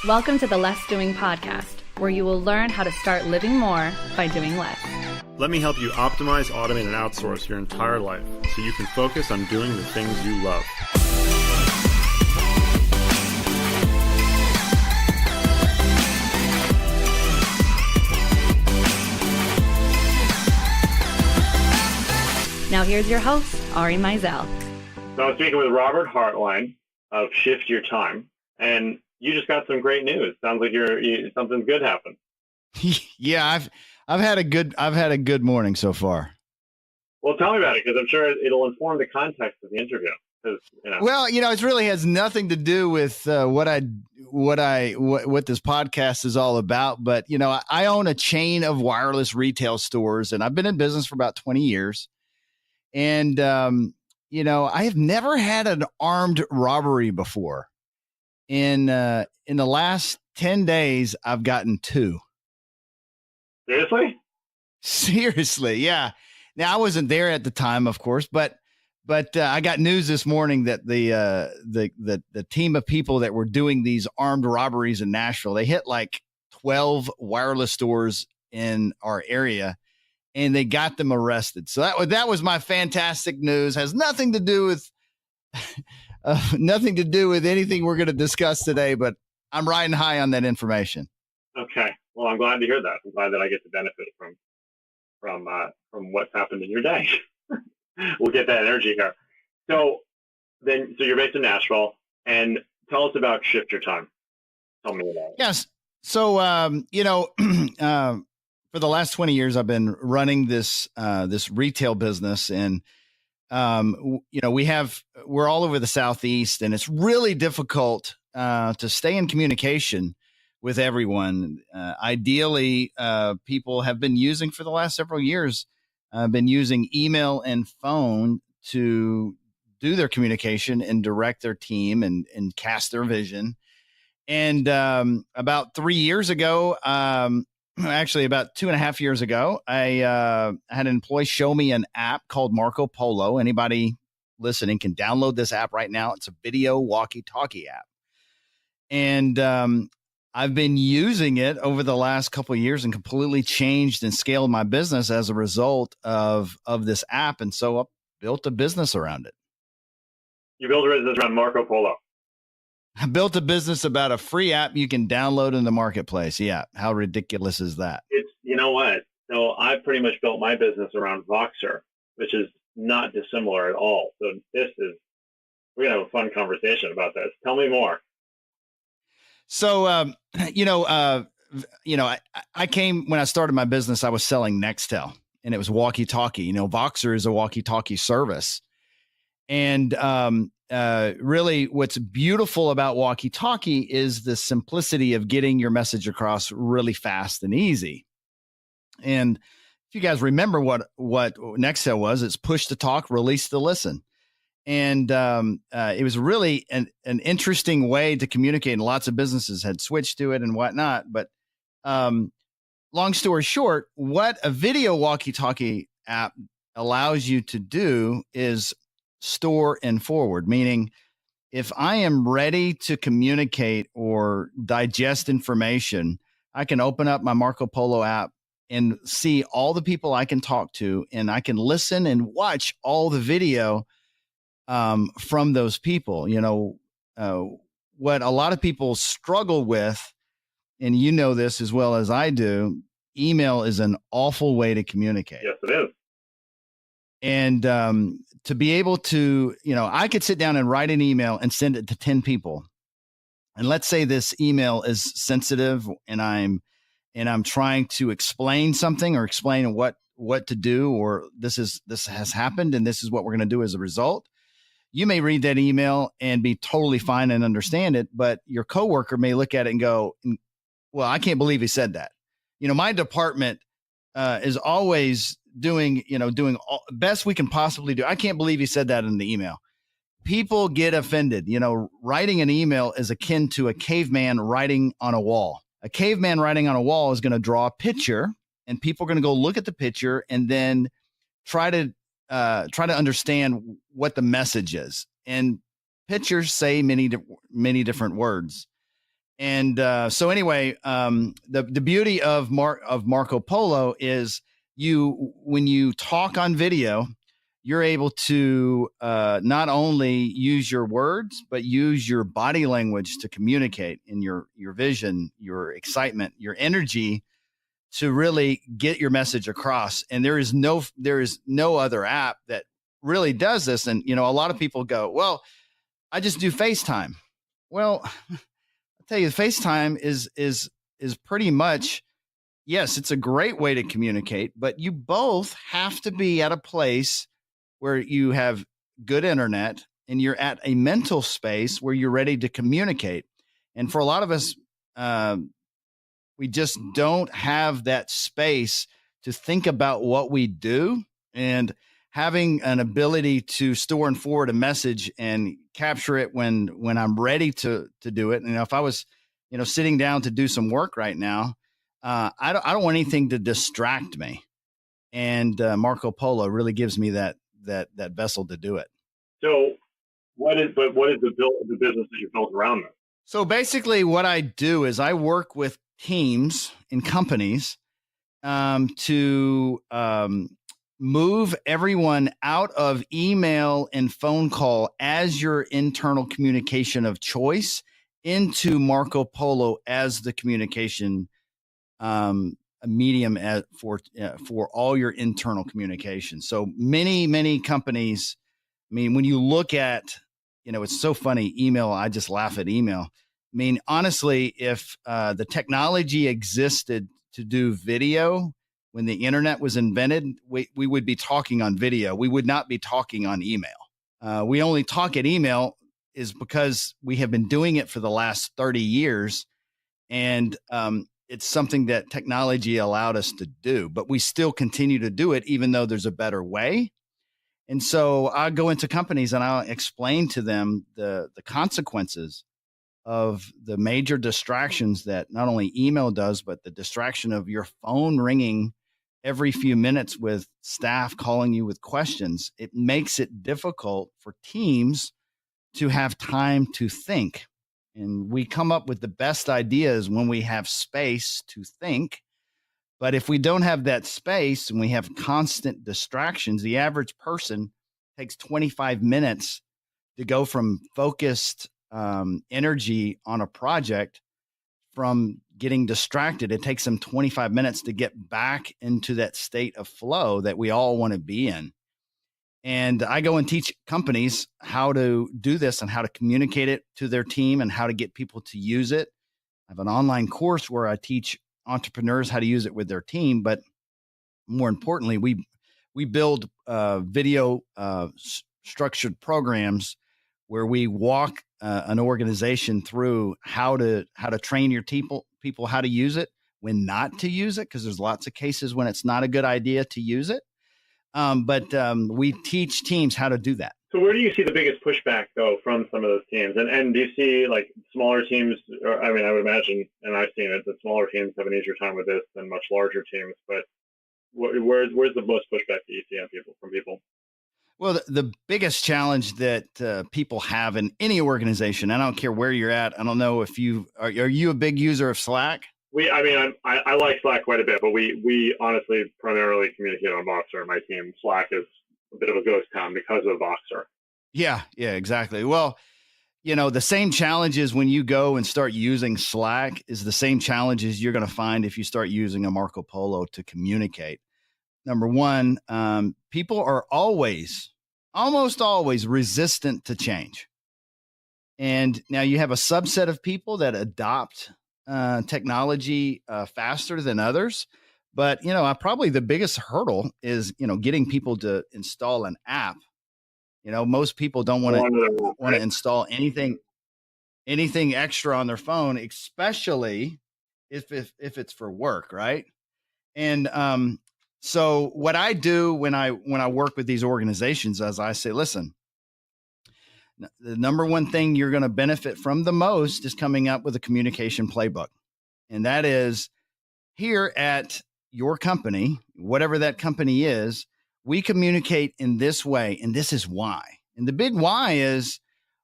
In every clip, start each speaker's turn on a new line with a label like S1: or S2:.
S1: Welcome to the Less Doing Podcast, where you will learn how to start living more by doing less.
S2: Let me help you optimize, automate, and outsource your entire life so you can focus on doing the things you love.
S1: Now here's your host, Ari Meisel.
S2: So I was speaking with Robert Hartline of Shift Your Time, and you just got some great news. Sounds like something good happened.
S3: Yeah, I've had a good morning so far.
S2: Well, tell me about it, because I'm sure it'll inform the context of the interview.
S3: Well, it really has nothing to do with what this podcast is all about. But I own a chain of wireless retail stores, and I've been in business for about 20 years. And I have never had an armed robbery before. In the last 10 days, I've gotten 2.
S2: Seriously?
S3: Seriously, yeah. Now I wasn't there at the time, of course, but I got news this morning that the team of people that were doing these armed robberies in Nashville, they hit like 12 wireless stores in our area, and they got them arrested. So that was my fantastic news. Has nothing to do with anything we're going to discuss today, but I'm riding high on that information.
S2: Okay. Well, I'm glad to hear that. I'm glad that I get to benefit from what's happened in your day. We'll get that energy here. So you're based in Nashville, and tell us about Shift Your Time. Tell me about it.
S3: Yes. So, for the last 20 years, I've been running this retail business, and we're all over the Southeast, and it's really difficult to stay in communication with everyone. Ideally, people have been using for the last several years, been using email and phone to do their communication and direct their team and cast their vision. And about 3 years ago, actually about 2.5 years ago, I had an employee show me an app called Marco Polo. Anybody listening can download this app right now. It's a video walkie-talkie app. And I've been using it over the last couple of years and completely changed and scaled my business as a result of this app. And so I built a business around it.
S2: You built a business around Marco Polo.
S3: I built a business about a free app you can download in the marketplace. Yeah. How ridiculous is that?
S2: You know what? So I pretty much built my business around Voxer, which is not dissimilar at all. So we're going to have a fun conversation about this. Tell me more.
S3: So, I came, when I started my business, I was selling Nextel, and it was walkie-talkie. Voxer is a walkie-talkie service. And really what's beautiful about walkie-talkie is the simplicity of getting your message across really fast and easy. And if you guys remember what Nextel was, it's push to talk, release to listen. And it was really an interesting way to communicate, and lots of businesses had switched to it and whatnot. But long story short, what a video walkie-talkie app allows you to do is store and forward, meaning if I am ready to communicate or digest information, I can open up my Marco Polo app and see all the people I can talk to, and I can listen and watch all the video from those people. What a lot of people struggle with, and this as well as I do, email is an awful way to communicate.
S2: Yes, it is.
S3: And to be able to, I could sit down and write an email and send it to 10 people. And let's say this email is sensitive, and I'm trying to explain something or explain what to do, or this has happened and this is what we're going to do as a result. You may read that email and be totally fine and understand it, but your coworker may look at it and go, well, I can't believe he said that. My department is always doing all best we can possibly do. I can't believe he said that in the email. People get offended. Writing an email is akin to a caveman writing on a wall. A caveman writing on a wall is going to draw a picture, and people are going to go look at the picture and then try to understand what the message is. And pictures say many different words. And so anyway, the beauty of Marco Polo is when you talk on video, you're able to not only use your words, but use your body language to communicate in your vision, your excitement, your energy to really get your message across. And there is no other app that really does this. And, a lot of people go, well, I just do FaceTime. Well, I'll tell you, FaceTime is pretty much, yes, it's a great way to communicate, but you both have to be at a place where you have good internet and you're at a mental space where you're ready to communicate. And for a lot of us, we just don't have that space to think about what we do, and having an ability to store and forward a message and capture it when I'm ready to do it. And if I was, sitting down to do some work right now, I don't want anything to distract me. And Marco Polo really gives me that vessel to do it.
S2: So what is the business that you built around this?
S3: So basically what I do is I work with teams and companies to move everyone out of email and phone call as your internal communication of choice into Marco Polo as the communication medium for all your internal communication. So many companies, I mean, when you look at, it's so funny, email, I just laugh at email. I mean, honestly, if the technology existed to do video when the internet was invented, we would be talking on video. We would not be talking on email. We only talk at email is because we have been doing it for the last 30 years. And it's something that technology allowed us to do, but we still continue to do it, even though there's a better way. And so I go into companies and I'll explain to them the consequences of the major distractions that not only email does, but the distraction of your phone ringing every few minutes with staff calling you with questions. It makes it difficult for teams to have time to think. And we come up with the best ideas when we have space to think. But if we don't have that space and we have constant distractions, the average person takes 25 minutes to go from focused energy on a project from getting distracted. It takes them 25 minutes to get back into that state of flow that we all want to be in. And I go and teach companies how to do this and how to communicate it to their team and how to get people to use it. I have an online course where I teach entrepreneurs how to use it with their team. But more importantly, we build video structured programs where we walk an organization through how to train your people how to use it, when not to use it, because there's lots of cases when it's not a good idea to use it. But we teach teams how to do that.
S2: So where do you see the biggest pushback, though, from some of those teams? And do you see, like, smaller teams, or, I mean, I would imagine, and I've seen it, that smaller teams have an easier time with this than much larger teams. But where's the most pushback that you see from people?
S3: Well, the biggest challenge that people have in any organization, I don't care where you're at. I don't know if are you a big user of Slack?
S2: I like Slack quite a bit, but we honestly primarily communicate on Voxer. My team, Slack is a bit of a ghost town because of Voxer.
S3: Yeah, exactly. Well, the same challenges when you go and start using Slack is the same challenges you're going to find if you start using a Marco Polo to communicate. Number one, people are almost always resistant to change. And now you have a subset of people that adopt technology faster than others. But, probably the biggest hurdle is, getting people to install an app. Most people don't want to install anything extra on their phone, especially if it's for work, right? And so what I do when I work with these organizations is I say, listen, the number one thing you're going to benefit from the most is coming up with a communication playbook. And that is, here at your company, whatever that company is, we communicate in this way, and this is why. And the big why is,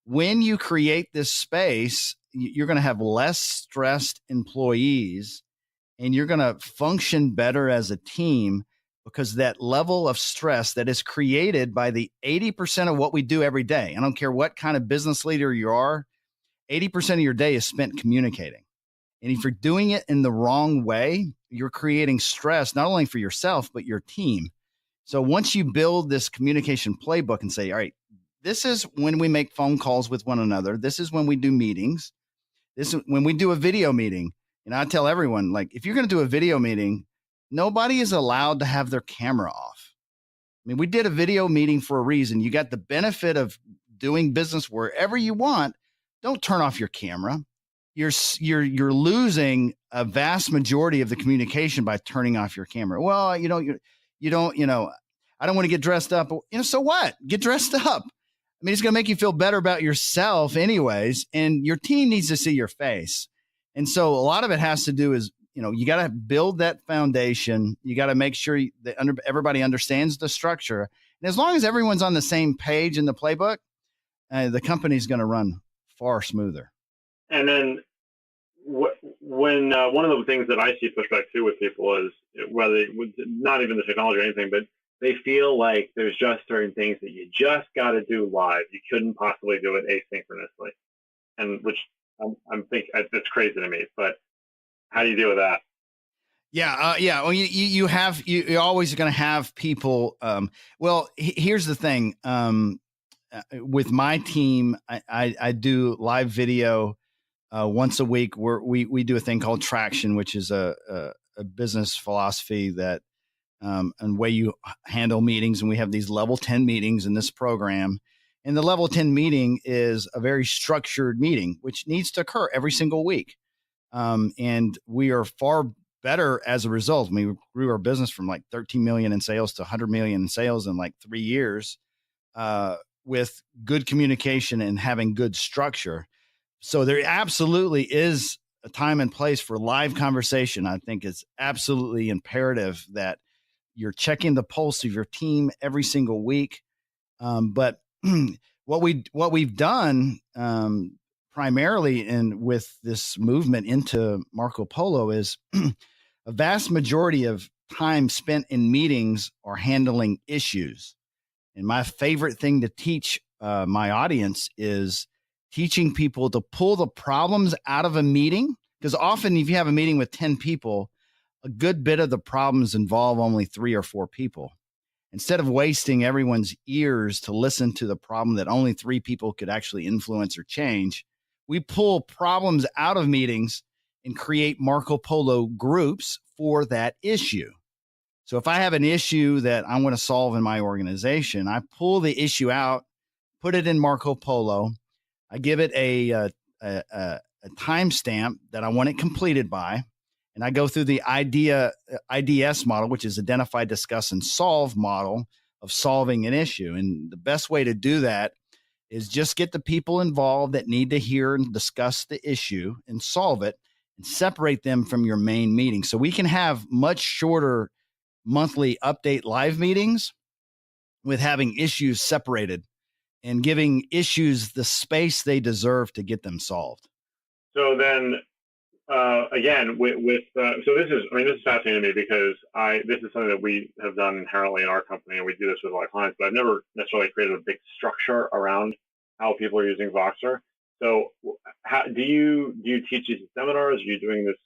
S3: when you create this space you're going to have less stressed employees, and you're going to function better as a team, because that level of stress that is created by the 80% of what we do every day. I don't care what kind of business leader you are, 80% of your day is spent communicating. And if you're doing it in the wrong way, you're creating stress, not only for yourself, but your team. So once you build this communication playbook and say, all right, this is when we make phone calls with one another. This is when we do meetings. This is when we do a video meeting. And I tell everyone, like, if you're going to do a video meeting, nobody is allowed to have their camera off. I mean, we did a video meeting for a reason. You got the benefit of doing business wherever you want. Don't turn off your camera. You're losing a vast majority of the communication by turning off your camera. Well, you don't, I don't want to get dressed up. So what? Get dressed up. I mean, it's going to make you feel better about yourself anyways, and your team needs to see your face. And so a lot of it has to do is, you got to build that foundation. You got to make sure that everybody understands the structure. And as long as everyone's on the same page in the playbook, the company's going to run far smoother.
S2: And then when one of the things that I see pushback to with people is, whether not even the technology or anything, but they feel like there's just certain things that you just got to do live. You couldn't possibly do it asynchronously, and which I'm thinking it's crazy to me. But how do you deal with that?
S3: Yeah. Well, you're always going to have people. Here's the thing. With my team, I do live video once a week. We do a thing called Traction, which is a business philosophy that and way you handle meetings. And we have these level 10 meetings in this program. And the level 10 meeting is a very structured meeting, which needs to occur every single week. And we are far better as a result. I mean, we grew our business from like 13 million in sales to 100 million in sales in like 3 years, with good communication and having good structure. So there absolutely is a time and place for live conversation. I think it's absolutely imperative that you're checking the pulse of your team every single week. But what we've done primarily with this movement into Marco Polo is a vast majority of time spent in meetings are handling issues. And my favorite thing to teach my audience is teaching people to pull the problems out of a meeting. Because often if you have a meeting with 10 people, a good bit of the problems involve only 3 or 4 people. Instead of wasting everyone's ears to listen to the problem that only 3 people could actually influence or change, we pull problems out of meetings and create Marco Polo groups for that issue. So if I have an issue that I want to solve in my organization, I pull the issue out, put it in Marco Polo. I give it a timestamp that I want it completed by. And I go through the IDS model, which is identify, discuss, and solve model of solving an issue. And the best way to do that is just get the people involved that need to hear and discuss the issue and solve it, and separate them from your main meeting. So we can have much shorter monthly update live meetings with having issues separated and giving issues the space they deserve to get them solved.
S2: So then, again, so this is fascinating to me, because this is something that we have done inherently in our company, and we do this with our clients, but I've never necessarily created a big structure around how people are using Voxer. So how do you teach these seminars? Are you doing this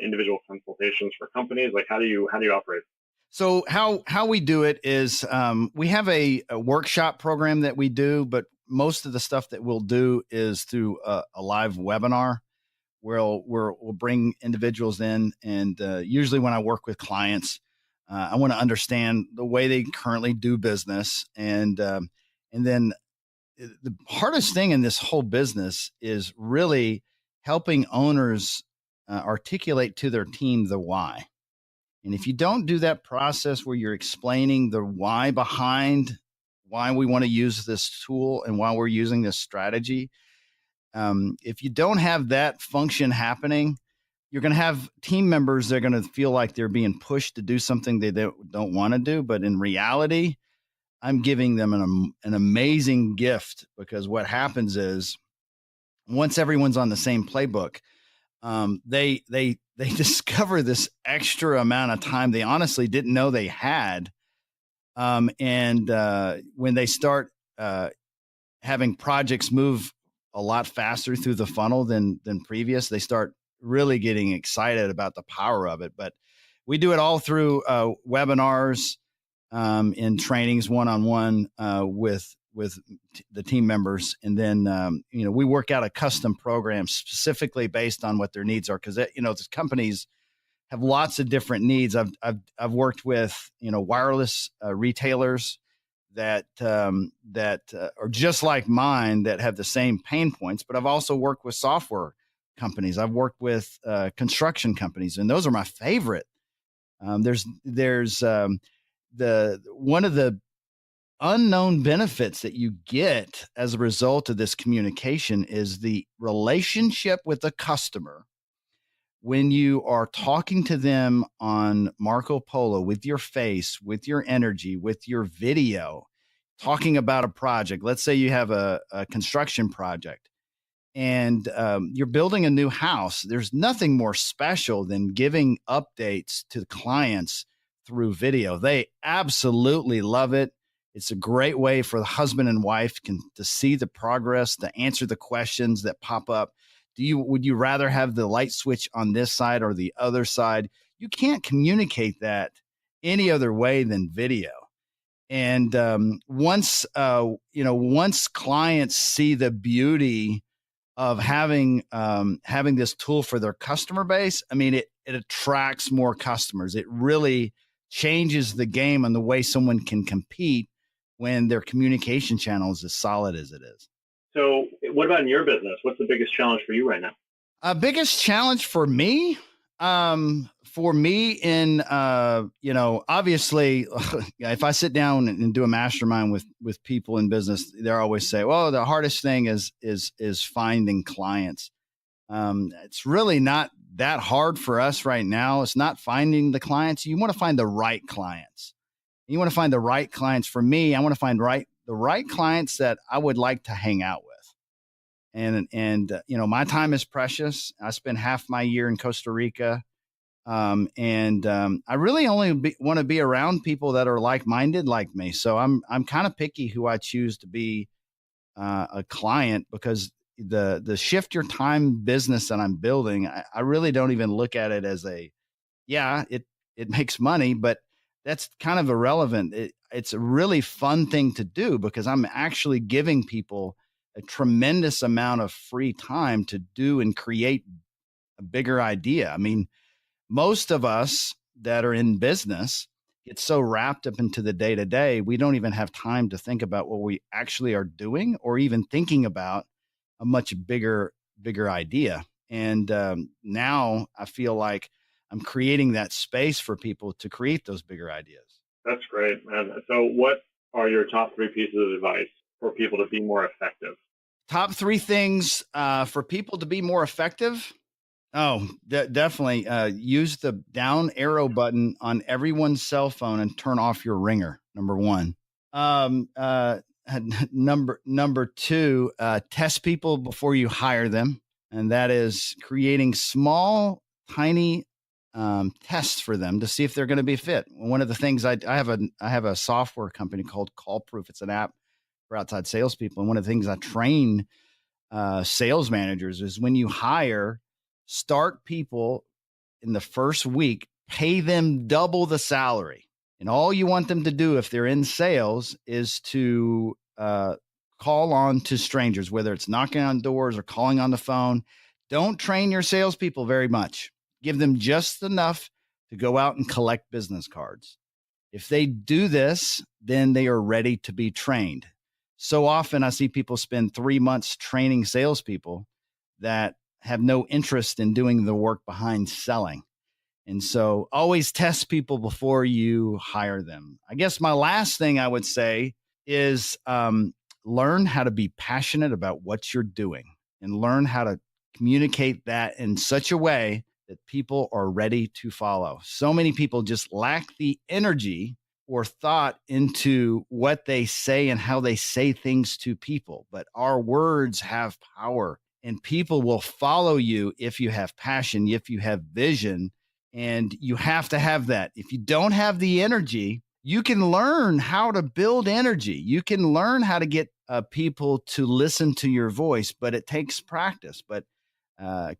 S2: individual consultations for companies? Like, how do you operate?
S3: So how we do it is we have a workshop program that we do, but most of the stuff that we'll do is through a live webinar where we'll bring individuals in. And usually when I work with clients, I want to understand the way they currently do business. And then the hardest thing in this whole business is really helping owners articulate to their team the why. And if you don't do that process where you're explaining the why behind why we want to use this tool and why we're using this strategy, if you don't have that function happening, you're going to have team members that are going to feel like they're being pushed to do something they don't want to do. But in reality, I'm giving them an amazing gift, because what happens is once everyone's on the same playbook, they discover this extra amount of time they honestly didn't know they had. And when they start having projects move a lot faster through the funnel than previous, they start really getting excited about the power of it. But we do it all through webinars, in trainings, one-on-one with the team members, and then we work out a custom program specifically based on what their needs are, because the companies have lots of different needs. I've worked with wireless retailers that are just like mine, that have the same pain points, but I've also worked with software companies. I've worked with construction companies, and those are my favorite. There's the one of the unknown benefits that you get as a result of this communication is the relationship with the customer. When you are talking to them on Marco Polo with your face, with your energy, with your video, talking about a project, let's say you have a construction project, and you're building a new house, there's nothing more special than giving updates to the clients through video. They absolutely love it. It's a great way for the husband and wife to see the progress, to answer the questions that pop up. Would you rather have the light switch on this side or the other side? You can't communicate that any other way than video. And once clients see the beauty of having this tool for their customer base, I mean, it attracts more customers. It really changes the game on the way someone can compete when their communication channel is as solid as it is.
S2: So what about in your business? What's the biggest challenge for you right now?
S3: Biggest challenge for me? Obviously, if I sit down and do a mastermind with people in business, they always say, well, the hardest thing is finding clients. It's really not that hard for us right now. It's not finding the clients. You want to find the right clients. You want to find the right clients. For me, I want to find the right clients that I would like to hang out with. And my time is precious. I spend half my year in Costa Rica. I really only want to be around people that are like-minded like me. So I'm kind of picky who I choose to be a client, because the shift your time business that I'm building, I really don't even look at it as it makes money, but that's kind of irrelevant. It's a really fun thing to do, because I'm actually giving people a tremendous amount of free time to do and create a bigger idea. I mean, most of us that are in business get so wrapped up into the day-to-day, we don't even have time to think about what we actually are doing, or even thinking about a much bigger idea. And now I feel like I'm creating that space for people to create those bigger ideas.
S2: That's great, man. So what are your top 3 pieces of advice for people to be more effective?
S3: Top 3 things for people to be more effective? Oh, definitely. Use the down arrow button on everyone's cell phone and turn off your ringer. Number 1. Number 2, test people before you hire them. And that is creating small, tiny tests for them to see if they're going to be fit. One of the things I have a software company called Call Proof. It's an app for outside salespeople. And one of the things I train sales managers is, when you hire, start people in the first week, pay them double the salary. And all you want them to do if they're in sales is to call on to strangers, whether it's knocking on doors or calling on the phone. Don't train your salespeople very much. Give them just enough to go out and collect business cards. If they do this, then they are ready to be trained. So often I see people spend 3 months training salespeople that have no interest in doing the work behind selling. And so always test people before you hire them. I guess my last thing I would say is learn how to be passionate about what you're doing, and learn how to communicate that in such a way that people are ready to follow. So many people just lack the energy or thought into what they say and how they say things to people. But our words have power, and people will follow you if you have passion, if you have vision, and you have to have that. If you don't have the energy, you can learn how to build energy. You can learn how to get people to listen to your voice, but it takes practice. But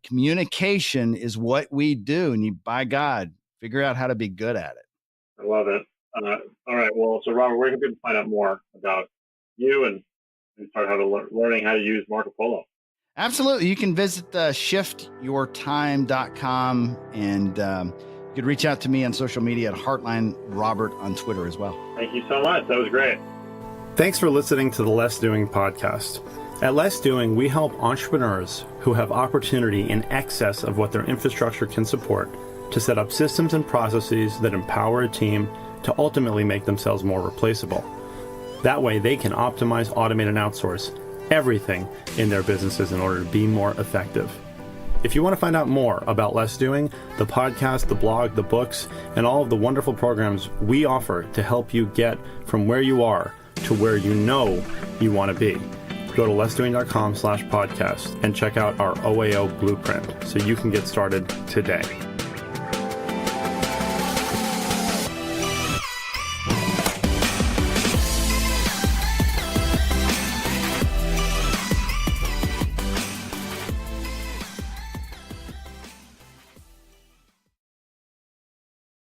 S3: communication is what we do, and you, by God, figure out how to be good at it.
S2: I love it. All right. Well, so Robert, where can people find out more about you and start learning how to use Marco Polo?
S3: Absolutely. You can visit shiftyourtime.com, and you could reach out to me on social media at Hartline Robert on Twitter as well.
S2: Thank you so much. That was great.
S4: Thanks for listening to the Less Doing podcast. At Less Doing, we help entrepreneurs who have opportunity in excess of what their infrastructure can support to set up systems and processes that empower a team to ultimately make themselves more replaceable. That way, they can optimize, automate, and outsource everything in their businesses in order to be more effective. If you want to find out more about Less Doing, the podcast, the blog, the books, and all of the wonderful programs we offer to help you get from where you are to where you know you want to be, go to lessdoing.com/podcast and check out our OAO blueprint so you can get started today.